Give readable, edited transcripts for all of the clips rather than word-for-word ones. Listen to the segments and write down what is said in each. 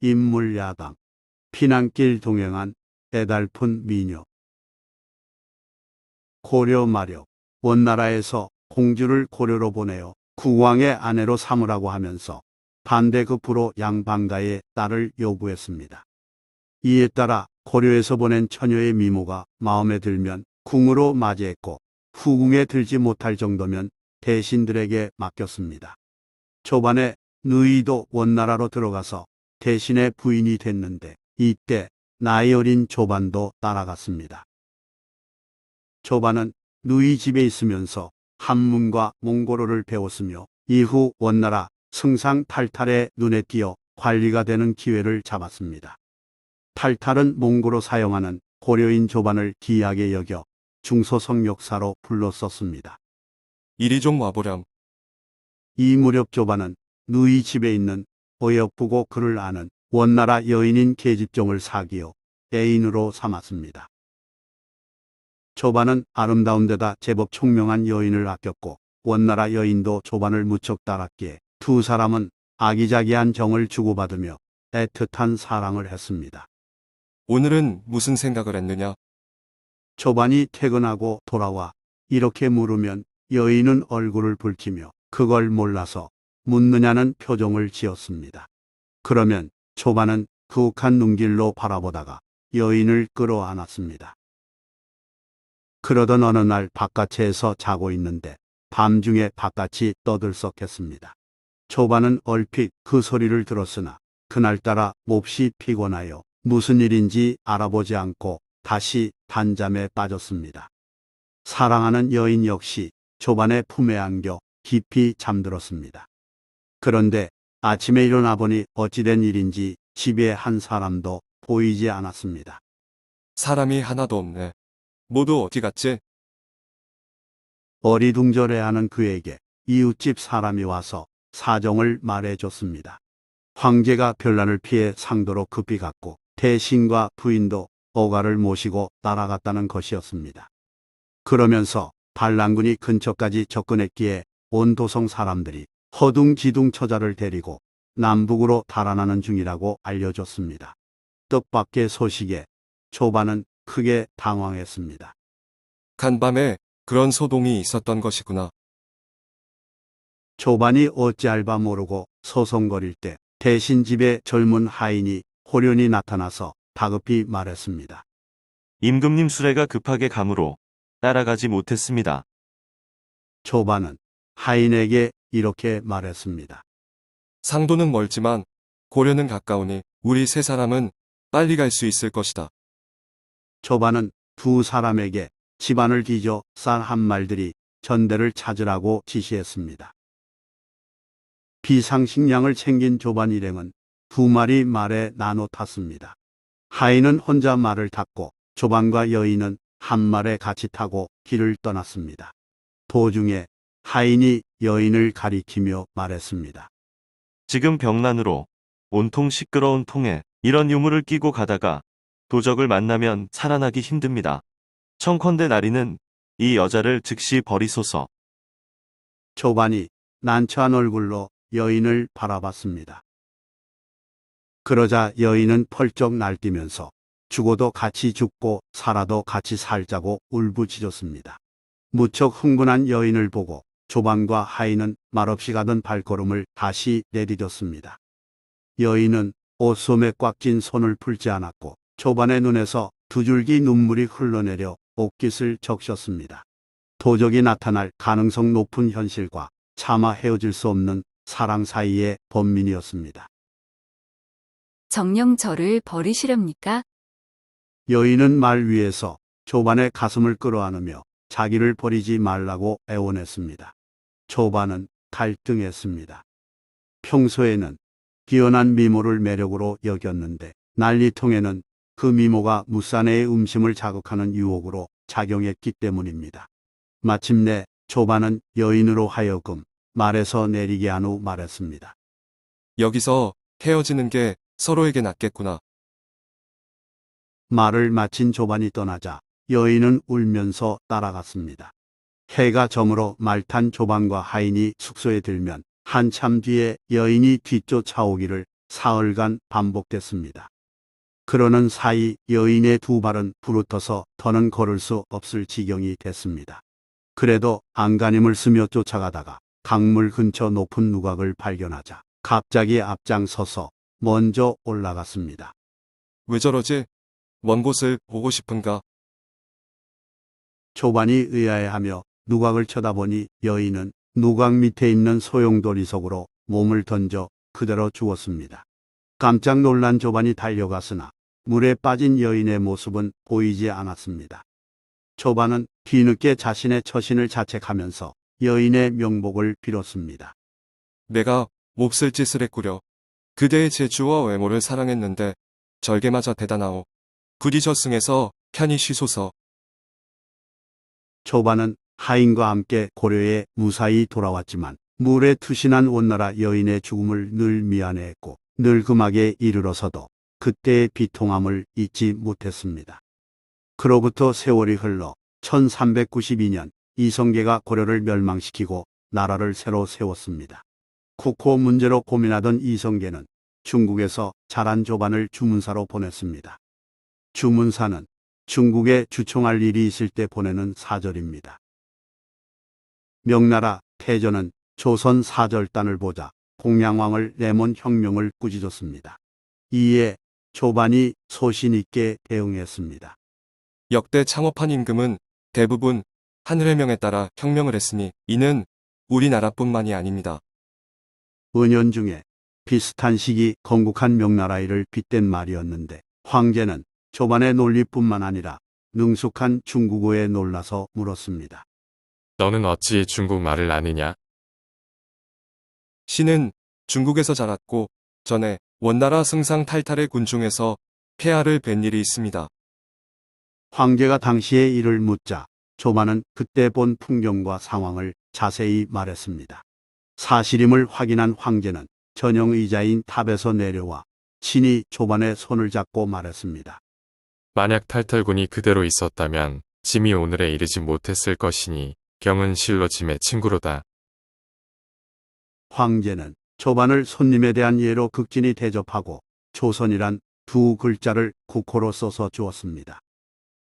인물야당, 피난길 동행한 애달픈 미녀. 고려 마력, 원나라에서 공주를 고려로 보내어 국왕의 아내로 삼으라고 하면서 반대급부로 양반가의 딸을 요구했습니다. 이에 따라 고려에서 보낸 처녀의 미모가 마음에 들면 궁으로 맞이했고 후궁에 들지 못할 정도면 대신들에게 맡겼습니다. 초반에 누이도 원나라로 들어가서 대신의 부인이 됐는데 이때 나이 어린 조반도 따라갔습니다. 조반은 누이 집에 있으면서 한문과 몽골어를 배웠으며 이후 원나라 승상 탈탈의 눈에 띄어 관리가 되는 기회를 잡았습니다. 탈탈은 몽골어 사용하는 고려인 조반을 귀하게 여겨 중소성역사로 불렀었습니다. 이리 좀 와보렴. 이 무렵 조반은 누이 집에 있는 어여쁘고 그를 아는 원나라 여인인 계집종을 사귀어 애인으로 삼았습니다. 조반은 아름다운 데다 제법 총명한 여인을 아꼈고 원나라 여인도 조반을 무척 따랐기에 두 사람은 아기자기한 정을 주고받으며 애틋한 사랑을 했습니다. 오늘은 무슨 생각을 했느냐? 조반이 퇴근하고 돌아와 이렇게 물으면 여인은 얼굴을 붉히며 그걸 몰라서 묻느냐는 표정을 지었습니다. 그러면 조반은 그윽한 눈길로 바라보다가 여인을 끌어안았습니다. 그러던 어느 날 바깥에서 자고 있는데 밤중에 바깥이 떠들썩했습니다. 조반은 얼핏 그 소리를 들었으나 그날따라 몹시 피곤하여 무슨 일인지 알아보지 않고 다시 단잠에 빠졌습니다. 사랑하는 여인 역시 조반의 품에 안겨 깊이 잠들었습니다. 그런데 아침에 일어나 보니 어찌된 일인지 집에 한 사람도 보이지 않았습니다. 사람이 하나도 없네. 모두 어디 갔지? 어리둥절해하는 그에게 이웃집 사람이 와서 사정을 말해줬습니다. 황제가 별난을 피해 상도로 급히 갔고 대신과 부인도 어가를 모시고 따라갔다는 것이었습니다. 그러면서 반란군이 근처까지 접근했기에 온 도성 사람들이 허둥지둥 처자를 데리고 남북으로 달아나는 중이라고 알려줬습니다. 뜻밖의 소식에 조반은 크게 당황했습니다. 간밤에 그런 소동이 있었던 것이구나. 조반이 어찌할 바 모르고 서성거릴 때 대신 집에 젊은 하인이 호련히 나타나서 다급히 말했습니다. 임금님 수레가 급하게 가므로 따라가지 못했습니다. 조반은 하인에게 이렇게 말했습니다. 상도는 멀지만 고려는 가까우니 우리 세 사람은 빨리 갈 수 있을 것이다. 조반은 두 사람에게 집안을 뒤져 쌀 한 말들이 전대를 찾으라고 지시했습니다. 비상식량을 챙긴 조반 일행은 두 마리 말에 나눠 탔습니다. 하인은 혼자 말을 탔고 조반과 여인은 한 말에 같이 타고 길을 떠났습니다. 도중에 하인이 여인을 가리키며 말했습니다. 지금 병난으로 온통 시끄러운 통에 이런 유물을 끼고 가다가 도적을 만나면 살아나기 힘듭니다. 청컨대 나리는 이 여자를 즉시 버리소서. 조반이 난처한 얼굴로 여인을 바라봤습니다. 그러자 여인은 펄쩍 날뛰면서 죽어도 같이 죽고 살아도 같이 살자고 울부짖었습니다. 무척 흥분한 여인을 보고 조반과 하인은 말없이 가던 발걸음을 다시 내디뎠습니다. 여인은 옷소매 꽉 낀 손을 풀지 않았고 조반의 눈에서 두 줄기 눈물이 흘러내려 옷깃을 적셨습니다. 도적이 나타날 가능성 높은 현실과 차마 헤어질 수 없는 사랑 사이의 번민이었습니다. 정녕 저를 버리시렵니까? 여인은 말 위에서 조반의 가슴을 끌어안으며 자기를 버리지 말라고 애원했습니다. 조반은 갈등했습니다. 평소에는 뛰어난 미모를 매력으로 여겼는데 난리통에는 그 미모가 무사내의 음심을 자극하는 유혹으로 작용했기 때문입니다. 마침내 조반은 여인으로 하여금 말에서 내리게 한 후 말했습니다. 여기서 헤어지는 게 서로에게 낫겠구나. 말을 마친 조반이 떠나자 여인은 울면서 따라갔습니다. 해가 저물어 말탄 조반과 하인이 숙소에 들면 한참 뒤에 여인이 뒤쫓아오기를 사흘간 반복됐습니다. 그러는 사이 여인의 두 발은 부르터서 더는 걸을 수 없을 지경이 됐습니다. 그래도 안간힘을 쓰며 쫓아가다가 강물 근처 높은 누각을 발견하자 갑자기 앞장서서 먼저 올라갔습니다. 왜 저러지? 먼 곳을 보고 싶은가? 초반이 의아해하며 누각을 쳐다보니 여인은 누각 밑에 있는 소용돌이 속으로 몸을 던져 그대로 죽었습니다. 깜짝 놀란 조반이 달려갔으나 물에 빠진 여인의 모습은 보이지 않았습니다. 조반은 뒤늦게 자신의 처신을 자책하면서 여인의 명복을 빌었습니다. 내가 몹쓸 짓을 했구려. 그대의 재주와 외모를 사랑했는데 절개마저 대단하오. 부디 저승에서 편히 쉬소서. 조반은 하인과 함께 고려에 무사히 돌아왔지만 물에 투신한 원나라 여인의 죽음을 늘 미안해했고 늙음하게 이르러서도 그때의 비통함을 잊지 못했습니다. 그로부터 세월이 흘러 1392년 이성계가 고려를 멸망시키고 나라를 새로 세웠습니다. 국호 문제로 고민하던 이성계는 중국에서 자란 조반을 주문사로 보냈습니다. 주문사는 중국에 주총할 일이 있을 때 보내는 사절입니다. 명나라 태조는 조선 사절단을 보자 공양왕을 내몬 혁명을 꾸짖었습니다. 이에 조반이 소신 있게 대응했습니다. 역대 창업한 임금은 대부분 하늘의 명에 따라 혁명을 했으니 이는 우리나라뿐만이 아닙니다. 은연중에 비슷한 시기 건국한 명나라를 빗댄 말이었는데 황제는 조반의 논리뿐만 아니라 능숙한 중국어에 놀라서 물었습니다. 너는 어찌 중국말을 아느냐? 신은 중국에서 자랐고 전에 원나라 승상 탈탈의 군중에서 폐하를 뵌 일이 있습니다. 황제가 당시의 일을 묻자 조반은 그때 본 풍경과 상황을 자세히 말했습니다. 사실임을 확인한 황제는 전용 의자인 탑에서 내려와 친히 조반의 손을 잡고 말했습니다. 만약 탈탈군이 그대로 있었다면 짐이 오늘에 이르지 못했을 것이니 경은 실로 짐의 친구로다. 황제는 조반을 손님에 대한 예로 극진히 대접하고 조선이란 두 글자를 국호로 써서 주었습니다.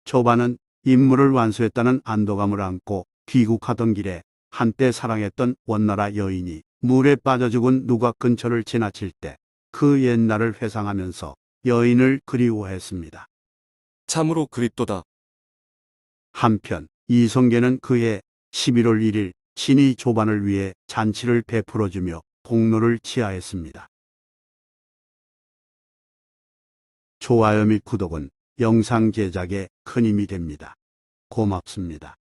조반은 임무를 완수했다는 안도감을 안고 귀국하던 길에 한때 사랑했던 원나라 여인이 물에 빠져 죽은 누각 근처를 지나칠 때 그 옛날을 회상하면서 여인을 그리워했습니다. 참으로 그립도다. 한편 이성계는 그해 11월 1일 친히 조반을 위해 잔치를 베풀어주며 공로를 치하했습니다. 좋아요 및 구독은 영상 제작에 큰 힘이 됩니다. 고맙습니다.